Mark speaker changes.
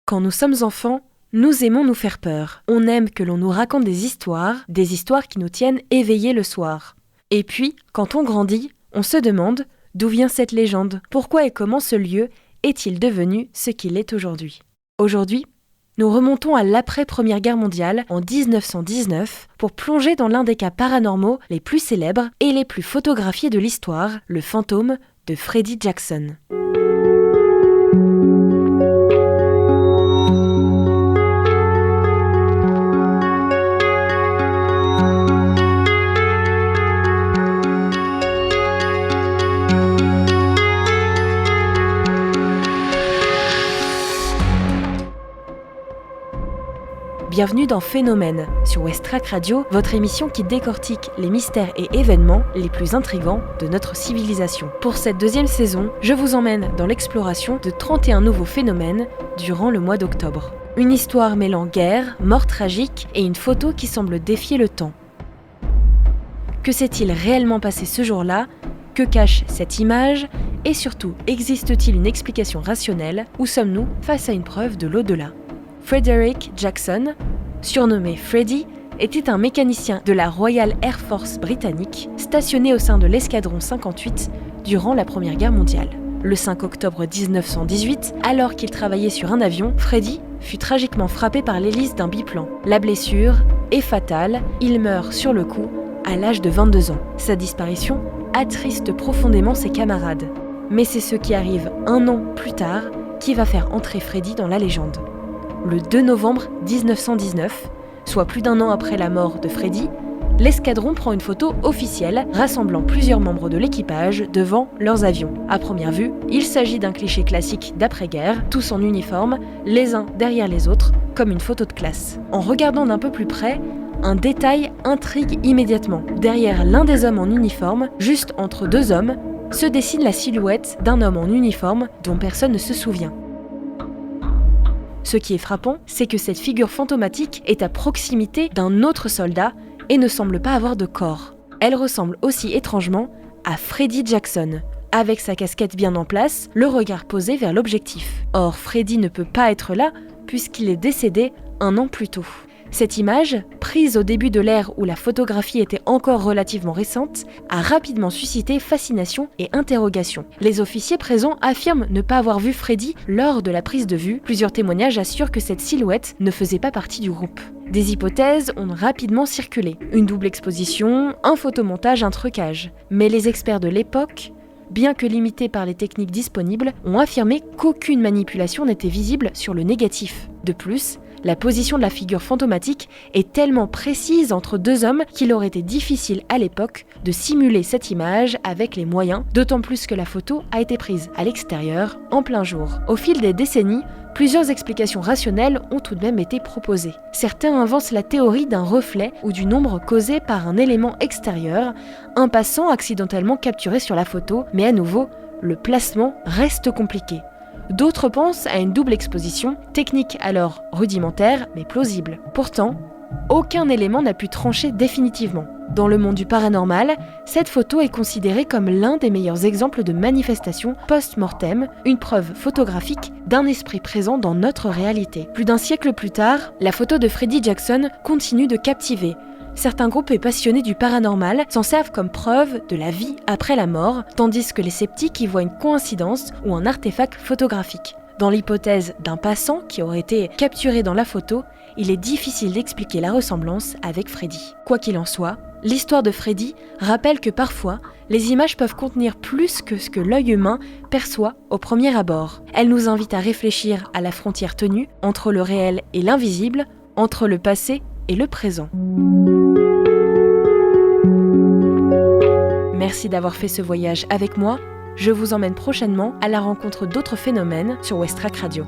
Speaker 1: Quand nous sommes enfants, nous aimons nous faire peur. On aime que l'on nous raconte des histoires qui nous tiennent éveillés le soir. Et puis, quand on grandit, on se demande d'où vient cette légende, pourquoi et comment ce lieu est-il devenu ce qu'il est aujourd'hui. Aujourd'hui, nous remontons à l'après-Première Guerre mondiale en 1919 pour plonger dans l'un des cas paranormaux les plus célèbres et les plus photographiés de l'histoire, le fantôme de Freddie Jackson. Bienvenue dans Phénomène, sur Westrack Radio, votre émission qui décortique les mystères et événements les plus intrigants de notre civilisation. Pour cette deuxième saison, je vous emmène dans l'exploration de 31 nouveaux phénomènes durant le mois d'octobre. Une histoire mêlant guerre, mort tragique et une photo qui semble défier le temps. Que s'est-il réellement passé ce jour-là ? Que cache cette image ? Et surtout, existe-t-il une explication rationnelle ? Ou sommes-nous face à une preuve de l'au-delà ? Frederick Jackson, surnommé Freddy, était un mécanicien de la Royal Air Force britannique, stationné au sein de l'escadron 58 durant la Première Guerre mondiale. Le 5 octobre 1918, alors qu'il travaillait sur un avion, Freddy fut tragiquement frappé par l'hélice d'un biplan. La blessure est fatale, il meurt sur le coup à l'âge de 22 ans. Sa disparition attriste profondément ses camarades. Mais c'est ce qui arrive un an plus tard qui va faire entrer Freddy dans la légende. Le 2 novembre 1919, soit plus d'un an après la mort de Freddy, l'escadron prend une photo officielle rassemblant plusieurs membres de l'équipage devant leurs avions. À première vue, il s'agit d'un cliché classique d'après-guerre, tous en uniforme, les uns derrière les autres, comme une photo de classe. En regardant d'un peu plus près, un détail intrigue immédiatement. Derrière l'un des hommes en uniforme, juste entre deux hommes, se dessine la silhouette d'un homme en uniforme dont personne ne se souvient. Ce qui est frappant, c'est que cette figure fantomatique est à proximité d'un autre soldat et ne semble pas avoir de corps. Elle ressemble aussi étrangement à Freddie Jackson, avec sa casquette bien en place, le regard posé vers l'objectif. Or, Freddie ne peut pas être là puisqu'il est décédé un an plus tôt. Cette image, prise au début de l'ère où la photographie était encore relativement récente, a rapidement suscité fascination et interrogation. Les officiers présents affirment ne pas avoir vu Freddy lors de la prise de vue. Plusieurs témoignages assurent que cette silhouette ne faisait pas partie du groupe. Des hypothèses ont rapidement circulé. Une double exposition, un photomontage, un trucage. Mais les experts de l'époque, bien que limités par les techniques disponibles, ont affirmé qu'aucune manipulation n'était visible sur le négatif. De plus, la position de la figure fantomatique est tellement précise entre deux hommes qu'il aurait été difficile à l'époque de simuler cette image avec les moyens, d'autant plus que la photo a été prise à l'extérieur, en plein jour. Au fil des décennies, plusieurs explications rationnelles ont tout de même été proposées. Certains inventent la théorie d'un reflet ou d'une ombre causée par un élément extérieur, un passant accidentellement capturé sur la photo, mais à nouveau, le placement reste compliqué. D'autres pensent à une double exposition, technique alors rudimentaire mais plausible. Pourtant, aucun élément n'a pu trancher définitivement. Dans le monde du paranormal, cette photo est considérée comme l'un des meilleurs exemples de manifestation post-mortem, une preuve photographique d'un esprit présent dans notre réalité. Plus d'un siècle plus tard, la photo de Freddie Jackson continue de captiver. Certains groupes et passionnés du paranormal s'en servent comme preuve de la vie après la mort, tandis que les sceptiques y voient une coïncidence ou un artefact photographique. Dans l'hypothèse d'un passant qui aurait été capturé dans la photo, il est difficile d'expliquer la ressemblance avec Freddy. Quoi qu'il en soit, l'histoire de Freddy rappelle que parfois, les images peuvent contenir plus que ce que l'œil humain perçoit au premier abord. Elle nous invite à réfléchir à la frontière tenue entre le réel et l'invisible, entre le passé et le présent. Merci d'avoir fait ce voyage avec moi. Je vous emmène prochainement à la rencontre d'autres phénomènes sur Westrack Radio.